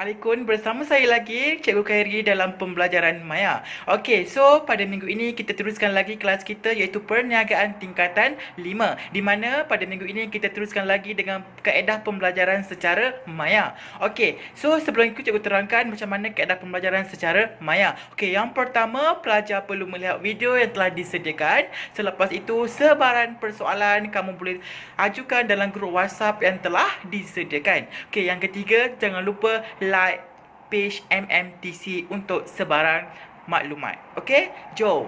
Assalamualaikum, bersama saya lagi Cikgu Khairi dalam pembelajaran Maya. Okey, so pada minggu ini kita teruskan lagi kelas kita iaitu perniagaan tingkatan 5, di mana pada minggu ini kita teruskan lagi dengan kaedah pembelajaran secara Maya. Okey, so sebelum itu cikgu terangkan macam mana kaedah pembelajaran secara Maya. Okey, yang pertama pelajar perlu melihat video yang telah disediakan. Selepas itu sebaran persoalan kamu boleh ajukan dalam grup WhatsApp yang telah disediakan. Okey, yang ketiga jangan lupa like page MMTC untuk sebarang maklumat. Okey, jom.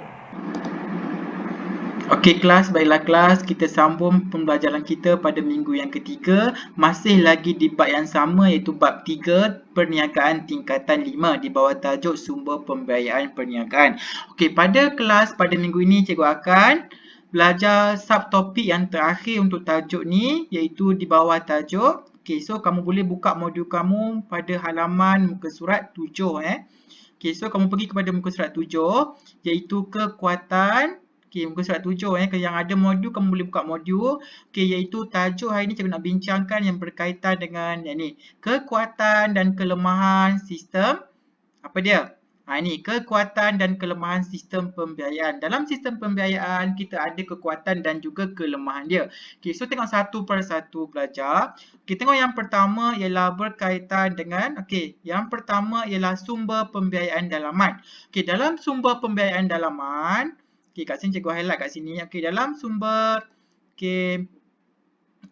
Okey kelas, baiklah kelas, kita sambung pembelajaran kita pada minggu yang ketiga. Masih lagi di bab yang sama iaitu bab 3 perniagaan tingkatan 5 di bawah tajuk sumber pembiayaan perniagaan. Okey, pada kelas pada minggu ini cikgu akan belajar subtopik yang terakhir untuk tajuk ni iaitu di bawah tajuk. Okey, so kamu boleh buka modul kamu pada halaman muka surat 7 Okey, so kamu pergi kepada muka surat 7 iaitu kekuatan. Okey, muka surat 7 yang ada modul kamu boleh buka modul. Okey, iaitu tajuk hari ni cikgu nak bincangkan yang berkaitan dengan yang ni, kekuatan dan kelemahan sistem apa dia? Ini kekuatan dan kelemahan sistem pembiayaan. Dalam sistem pembiayaan kita ada kekuatan dan juga kelemahan dia. Okey, so tengok satu persatu belajar. Okey, tengok yang pertama ialah berkaitan dengan yang pertama ialah sumber pembiayaan dalaman. Okey, dalam sumber pembiayaan dalaman, kat sini cikgu highlight kat sini. Okey, dalam sumber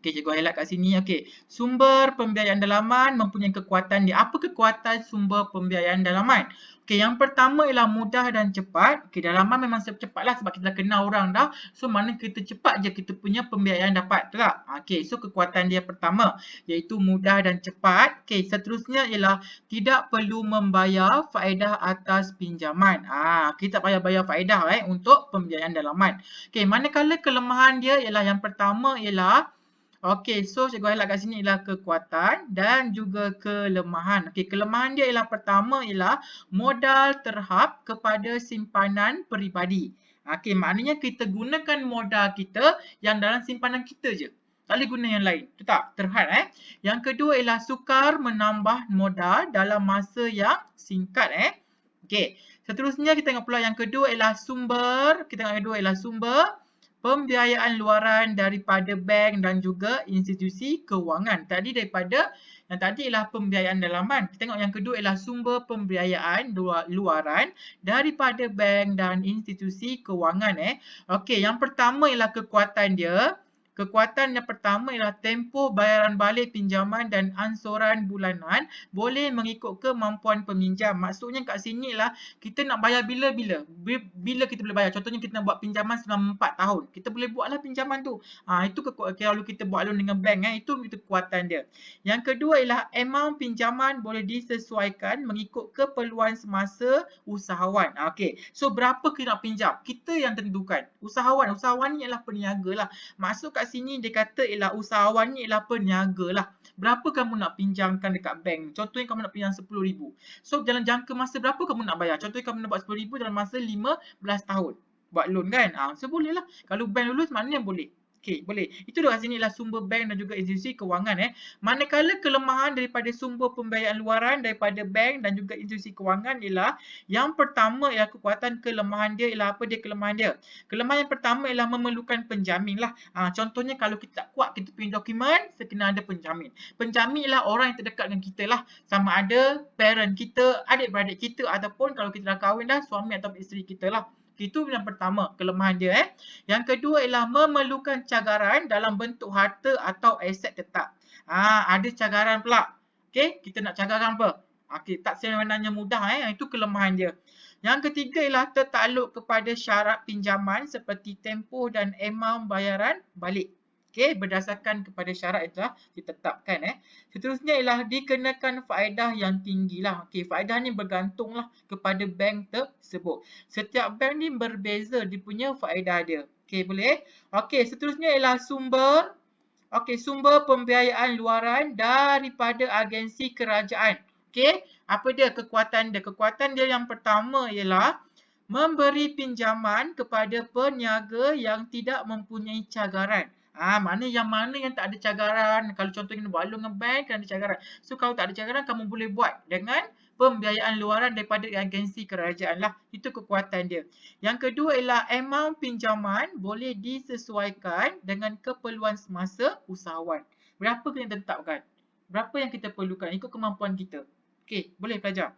cikgu highlight kat sini. Okey, sumber pembiayaan dalaman mempunyai kekuatan dia. Apa kekuatan sumber pembiayaan dalaman? Okey, yang pertama ialah mudah dan cepat. Okey, dalaman memang cepatlah sebab kita dah kenal orang dah. So, mana kita cepat je kita punya pembiayaan dapat, betul tak? Okey, so kekuatan dia pertama iaitu mudah dan cepat. Okey, seterusnya ialah tidak perlu membayar faedah atas pinjaman. Kita tak payah bayar faedah untuk pembiayaan dalaman. Okey, manakala kelemahan dia ialah yang pertama ialah okey, so cikgu highlight kat sini ialah kekuatan dan juga kelemahan. Okey, kelemahan dia ialah pertama ialah modal terhad kepada simpanan peribadi. Okey, maknanya kita gunakan modal kita yang dalam simpanan kita je. Tak boleh guna yang lain. Betul tak? Terhad Yang kedua ialah sukar menambah modal dalam masa yang singkat Okey, seterusnya kita tengok pula yang kedua ialah sumber. Kita tengok yang kedua ialah sumber pembiayaan luaran daripada bank dan juga institusi kewangan. Yang tadi ialah pembiayaan dalaman. Kita tengok yang kedua ialah sumber pembiayaan luaran daripada bank dan institusi kewangan Okey, yang pertama ialah kekuatan dia. Kekuatan yang pertama ialah tempoh bayaran balik pinjaman dan ansuran bulanan boleh mengikut kemampuan peminjam. Maksudnya kat sini ialah kita nak bayar bila-bila. Bila kita boleh bayar. Contohnya kita nak buat pinjaman selama 4 tahun. Kita boleh buatlah pinjaman tu. Itu kalau kita buat loan dengan bank itu kekuatan dia. Yang kedua ialah amount pinjaman boleh disesuaikan mengikut keperluan semasa usahawan. Okey. So berapa kita nak pinjam? Kita yang tentukan. Usahawan ni ialah peniaga lah. Maksud kat sini dia kata ialah usahawan ni ialah peniaga lah. Berapa kamu nak pinjamkan dekat bank? Contohnya kamu nak pinjam 10,000. So dalam jangka masa berapa kamu nak bayar? Contohnya kamu nak buat 10,000 dalam masa 15 tahun. Buat loan kan? So boleh lah. Kalau bank lulus maknanya boleh. Okey, boleh. Itu dah kat sini lah sumber bank dan juga institusi kewangan Manakala kelemahan daripada sumber pembiayaan luaran daripada bank dan juga institusi kewangan ialah yang pertama ialah kekuatan kelemahan dia ialah apa dia kelemahan dia? Kelemahan yang pertama ialah memerlukan penjamin lah. Contohnya kalau kita tak kuat kita punya dokumen, kena ada penjamin. Penjamin ialah orang yang terdekat dengan kita lah. Sama ada parent kita, adik-beradik kita ataupun kalau kita dah kahwin dah, suami atau isteri kita lah. Itu yang pertama, kelemahan dia Yang kedua ialah memerlukan cagaran dalam bentuk harta atau aset tetap. Ada cagaran pula. Okey, kita nak cagaran apa? Okey, tak sebenarnya mudah Itu kelemahan dia. Yang ketiga ialah tertakluk kepada syarat pinjaman seperti tempoh dan amount bayaran balik. Okey, berdasarkan kepada syarat itu ditetapkan Seterusnya ialah dikenakan faedah yang tinggilah. Okey, faedah ni bergantunglah kepada bank tersebut. Setiap bank ni berbeza dia punya faedah dia. Okey, boleh? Okey, seterusnya ialah sumber pembiayaan luaran daripada agensi kerajaan. Okey, apa dia kekuatan dia? Kekuatan dia yang pertama ialah memberi pinjaman kepada peniaga yang tidak mempunyai cagaran. Mana yang tak ada cagaran. Kalau contohnya buat loan dengan bank, kena ada cagaran. So, kalau tak ada cagaran, kamu boleh buat dengan pembiayaan luaran daripada agensi kerajaan lah. Itu kekuatan dia. Yang kedua ialah amount pinjaman boleh disesuaikan dengan keperluan semasa usahawan. Berapa kena tetapkan? Berapa yang kita perlukan ikut kemampuan kita. Okey, boleh pelajar.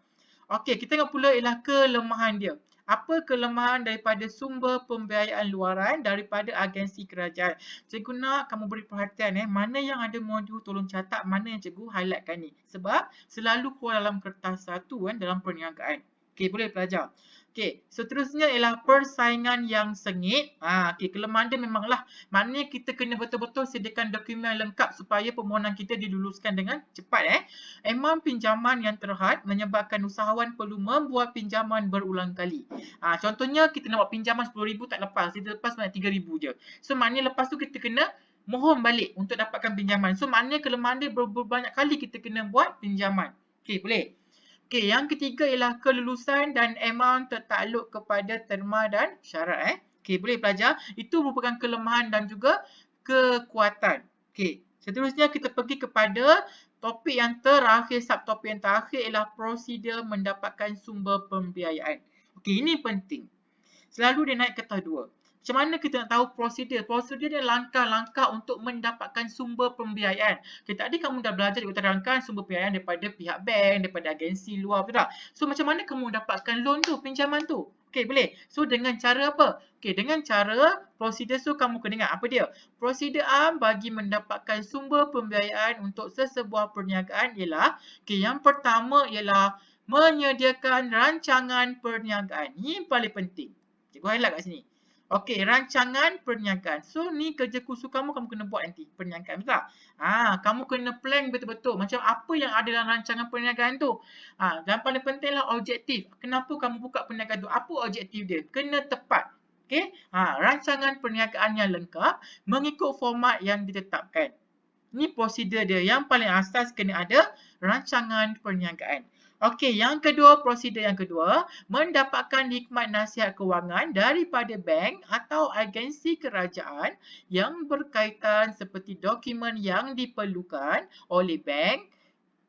Okey, kita tengok pula ialah kelemahan dia. Apa kelemahan daripada sumber pembiayaan luaran daripada agensi kerajaan? Cikgu nak kamu beri perhatian mana yang ada modul tolong catat, mana yang cikgu highlightkan ni. Sebab selalu keluar dalam kertas satu dalam perniagaan. Okey, boleh pelajar. Okey, seterusnya ialah persaingan yang sengit. Okey, kelemahan dia memanglah maknanya kita kena betul-betul sediakan dokumen lengkap supaya permohonan kita diluluskan dengan cepat Amount pinjaman yang terhad menyebabkan usahawan perlu membuat pinjaman berulang kali. Contohnya kita nak buat pinjaman RM10,000 tak lepas, kita lepas banyak RM3,000 je. So maknanya lepas tu kita kena mohon balik untuk dapatkan pinjaman. So maknanya kelemahan dia berbanyak kali kita kena buat pinjaman. Okey, boleh. Okey, yang ketiga ialah kelulusan dan amount tertakluk kepada terma dan syarat Okey, boleh pelajar. Itu merupakan kelemahan dan juga kekuatan. Okey, seterusnya kita pergi kepada topik yang terakhir, subtopik yang terakhir ialah prosedur mendapatkan sumber pembiayaan. Okey, ini penting. Selalu dia naik ke tahap 2. Macam mana kita nak tahu prosedur? Prosedur dia langkah-langkah untuk mendapatkan sumber pembiayaan. Okay, tadi kamu dah belajar di terangkan sumber pembiayaan daripada pihak bank, daripada agensi luar, betul tak? So, macam mana kamu dapatkan loan tu, pinjaman tu? Okay, boleh. So, dengan cara apa? Okay, dengan cara prosedur tu kamu kena ingat apa dia? Prosedur bagi mendapatkan sumber pembiayaan untuk sesebuah perniagaan ialah, okay, yang pertama ialah menyediakan rancangan perniagaan. Ini paling penting. Cikgu highlight kat sini. Okey, rancangan perniagaan. So, ni kerja kursus kamu kena buat nanti. Perniagaan, betul tak? Kamu kena plan betul-betul. Macam apa yang ada dalam rancangan perniagaan tu. Dan paling pentinglah objektif. Kenapa kamu buka perniagaan tu? Apa objektif dia? Kena tepat. Okey? Rancangan perniagaan yang lengkap mengikut format yang ditetapkan. Ni prosedur dia. Yang paling asas kena ada rancangan perniagaan. Okey, yang kedua, prosedur yang kedua, mendapatkan hikmat nasihat kewangan daripada bank atau agensi kerajaan yang berkaitan seperti dokumen yang diperlukan oleh bank,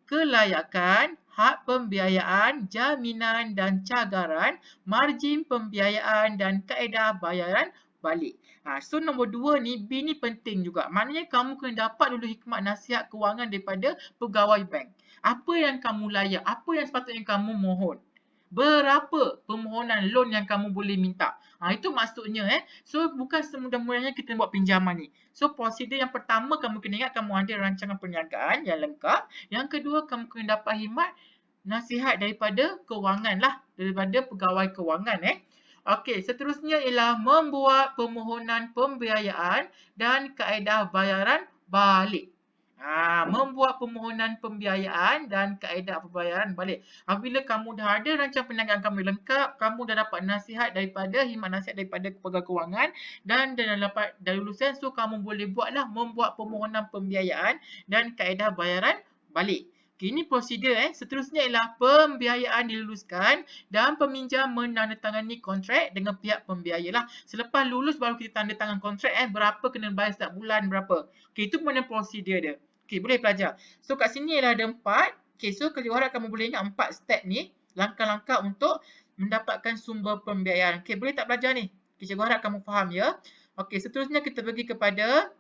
kelayakan, hak pembiayaan, jaminan dan cagaran, margin pembiayaan dan kaedah bayaran balik. So nombor 2 ni, B ni penting juga. Maknanya kamu kena dapat dulu hikmat nasihat kewangan daripada pegawai bank. Apa yang kamu layak? Apa yang sepatutnya kamu mohon? Berapa permohonan loan yang kamu boleh minta? Itu maksudnya So bukan semudah-mudahnya kita buat pinjaman ni. So prosedur yang pertama kamu kena ingat kamu ada rancangan perniagaan yang lengkap. Yang kedua kamu kena dapat hikmat nasihat daripada kewangan lah. Daripada pegawai kewangan Okey, seterusnya ialah membuat permohonan pembiayaan dan kaedah bayaran balik. Membuat permohonan pembiayaan dan kaedah pembayaran balik. Apabila kamu dah ada rancangan perniagaan kamu lengkap, kamu dah dapat nasihat daripada, hikmat nasihat daripada pegawai kewangan dan dah dapat lulusan, so kamu boleh buatlah membuat permohonan pembiayaan dan kaedah bayaran balik. Okay, ini prosedur Seterusnya ialah pembiayaan diluluskan dan peminjam menandatangani kontrak dengan pihak pembiaya lah. Selepas lulus baru kita tanda tangan kontrak berapa kena bayar setiap bulan berapa. Okay, itu mana prosedur dia. Okay, boleh pelajar. So kat sini ialah ada 4. Okay, so kalau harap kamu boleh ingat 4 step ni, langkah-langkah untuk mendapatkan sumber pembiayaan. Okay, boleh tak belajar ni? Okay, cikgu harap kamu faham ya. Okay, seterusnya kita pergi kepada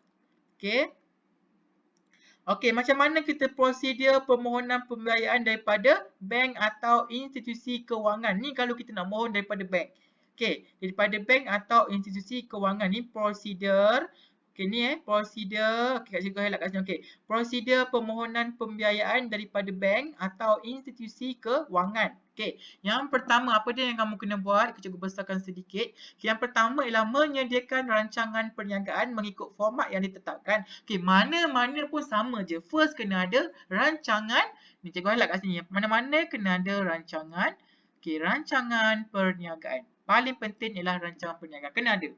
Okey, macam mana kita prosedur permohonan pembiayaan daripada bank atau institusi kewangan? Ni kalau kita nak mohon daripada bank. Okey, daripada bank atau institusi kewangan ni prosedur. Okey, ni prosedur. Okey, kat cikgu highlight kat sini. Okey, prosedur permohonan pembiayaan daripada bank atau institusi kewangan. Okey, yang pertama apa dia yang kamu kena buat? Cikgu besarkan sedikit. Okay, yang pertama ialah menyediakan rancangan perniagaan mengikut format yang ditetapkan. Okey, mana-mana pun sama je. First kena ada rancangan. Ni cikgu highlight kat sini. Mana-mana kena ada rancangan. Okey, rancangan perniagaan. Paling penting ialah rancangan perniagaan. Kena ada.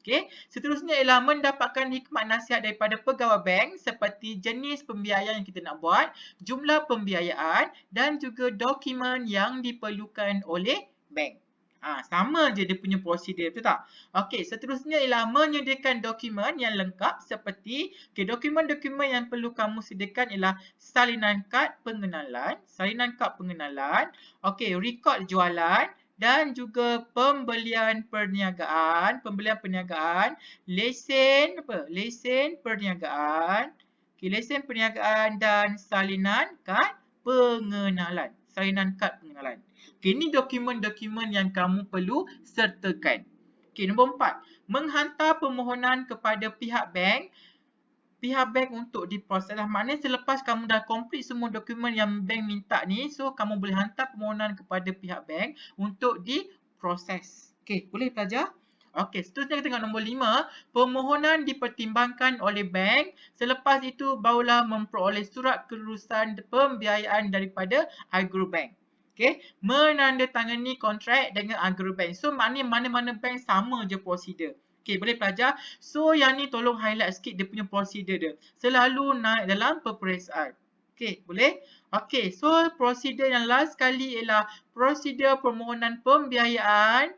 Okey, seterusnya ialah mendapatkan hikmat nasihat daripada pegawai bank seperti jenis pembiayaan yang kita nak buat, jumlah pembiayaan dan juga dokumen yang diperlukan oleh bank. Sama je dia punya prosedur, betul tak? Okey, seterusnya ialah menyediakan dokumen yang lengkap seperti dokumen-dokumen yang perlu kamu sediakan ialah salinan kad pengenalan, okey, rekod jualan dan juga pembelian perniagaan, lesen apa? Lesen perniagaan, lesen perniagaan dan salinan kad pengenalan. Okay, ini dokumen-dokumen yang kamu perlu sertakan. Okay, nombor 4. Menghantar permohonan kepada pihak bank untuk diproses. Maknanya selepas kamu dah complete semua dokumen yang bank minta ni, so kamu boleh hantar permohonan kepada pihak bank untuk diproses. Okay, boleh pelajar? Okey, seterusnya kita tengok nombor 5. Permohonan dipertimbangkan oleh bank. Selepas itu barulah memperoleh surat kelulusan pembiayaan daripada Agrobank. Okay, menandatangani kontrak dengan Agrobank. So, maknanya mana-mana bank sama je prosedur. Okay, boleh pelajar. So, yang ni tolong highlight sikit dia punya prosedur dia. Selalu naik dalam peperiksaan. Okay, boleh? Okay, so prosedur yang last kali ialah prosedur permohonan pembiayaan.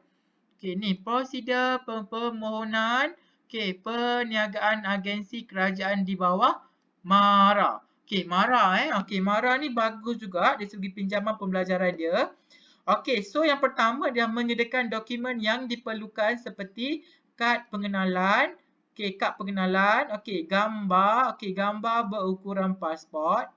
Okay, ni prosedur permohonan perniagaan agensi kerajaan di bawah MARA. Okay, MARA Okay, MARA ni bagus juga dari segi pinjaman pembelajaran dia. Okay, so yang pertama dia menyediakan dokumen yang diperlukan seperti kad pengenalan. Okay, kad pengenalan. Okay, gambar. Okay, gambar berukuran pasport.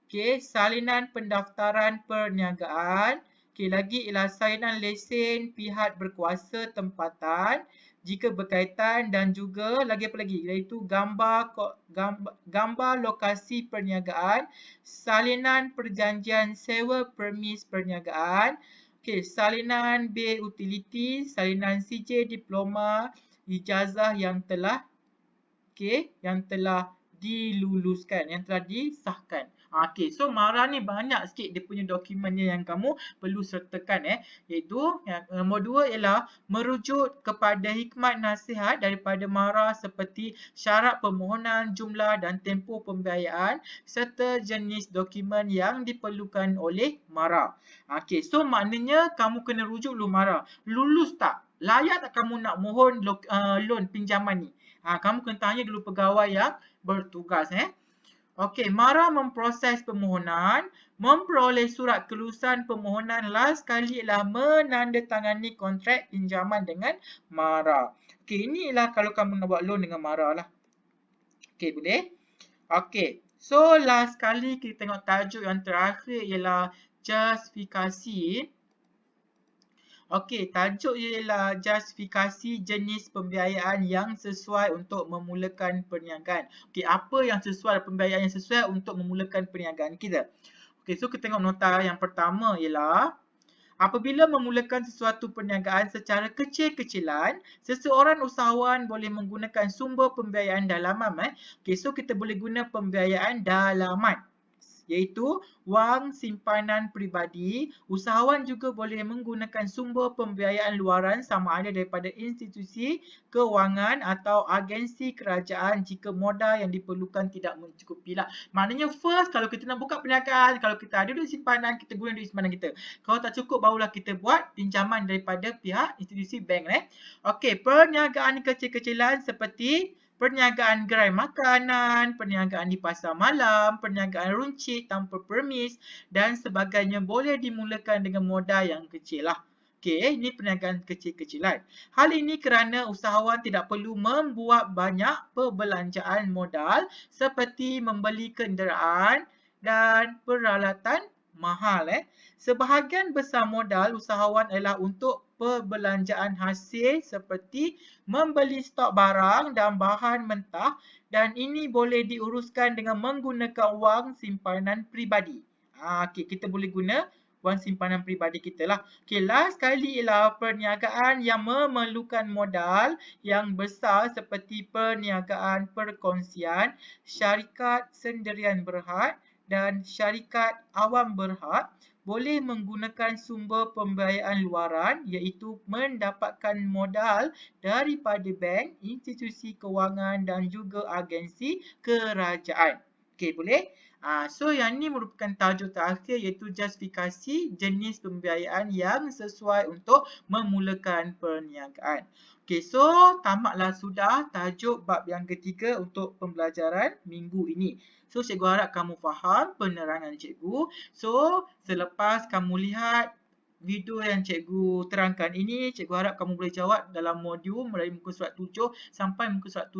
Okay, salinan pendaftaran perniagaan. Okay, lagi ialah salinan lesen pihak berkuasa tempatan jika berkaitan dan juga lagi apa lagi iaitu gambar lokasi perniagaan, salinan perjanjian sewa premis perniagaan, salinan bil utiliti, salinan CJ diploma, ijazah yang telah diluluskan, yang telah disahkan. So MARA ni banyak sikit dia punya dokumennya yang kamu perlu sertakan iaitu yang nombor 2 ialah merujuk kepada hikmat nasihat daripada MARA seperti syarat permohonan, jumlah dan tempoh pembiayaan serta jenis dokumen yang diperlukan oleh MARA. So maknanya kamu kena rujuk dulu MARA. Lulus tak? Layak tak kamu nak mohon loan pinjaman ni? Kamu kena tanya dulu pegawai yang bertugas. Okey, MARA memproses permohonan, memperoleh surat kelulusan permohonan, last kali ialah menandatangani kontrak pinjaman dengan MARA. Okey, ini ialah kalau kamu nak buat loan dengan MARA lah. Okey, boleh? Okey, so last kali kita tengok tajuk yang terakhir ialah justifikasi. Okey, tajuk ialah justifikasi jenis pembiayaan yang sesuai untuk memulakan perniagaan. Okey, apa yang sesuai pembiayaan yang sesuai untuk memulakan perniagaan kita. Okey, so kita tengok nota yang pertama ialah apabila memulakan sesuatu perniagaan secara kecil-kecilan, seseorang usahawan boleh menggunakan sumber pembiayaan dalaman. Okey, so kita boleh guna pembiayaan dalaman, iaitu wang simpanan peribadi. Usahawan juga boleh menggunakan sumber pembiayaan luaran sama ada daripada institusi kewangan atau agensi kerajaan jika modal yang diperlukan tidak mencukupi lah. Maknanya first kalau kita nak buka perniagaan, kalau kita ada duit simpanan, kita guna duit simpanan kita. Kalau tak cukup barulah kita buat pinjaman daripada pihak institusi bank. Okey, perniagaan kecil-kecilan seperti perniagaan gerai makanan, perniagaan di pasar malam, perniagaan runcit tanpa permis dan sebagainya boleh dimulakan dengan modal yang kecil lah. Okey, ini perniagaan kecil-kecilan. Hal ini kerana usahawan tidak perlu membuat banyak perbelanjaan modal seperti membeli kenderaan dan peralatan mahal. Sebahagian besar modal usahawan adalah untuk perbelanjaan hasil seperti membeli stok barang dan bahan mentah dan ini boleh diuruskan dengan menggunakan wang simpanan peribadi. Okey, kita boleh guna wang simpanan peribadi kita lah. Okey, last kali ialah perniagaan yang memerlukan modal yang besar seperti perniagaan perkongsian, syarikat sendirian berhad dan syarikat awam berhad boleh menggunakan sumber pembiayaan luaran iaitu mendapatkan modal daripada bank, institusi kewangan dan juga agensi kerajaan. Okey, boleh? So yang ni merupakan tajuk terakhir iaitu justifikasi jenis pembiayaan yang sesuai untuk memulakan perniagaan. Okey, so tamatlah sudah tajuk bab yang ketiga untuk pembelajaran minggu ini. So cikgu harap kamu faham penerangan cikgu. So selepas kamu lihat video yang cikgu terangkan ini, cikgu harap kamu boleh jawab dalam modul dari muka surat 7 sampai muka surat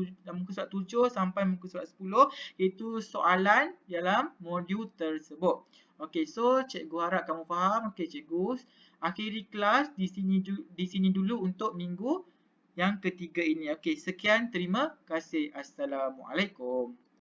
7 sampai muka surat 10 iaitu soalan dalam modul tersebut. Okey, so cikgu harap kamu faham. Okey, cikgu akhiri kelas di sini dulu untuk minggu yang ketiga ini. Okey, sekian, terima kasih. Assalamualaikum.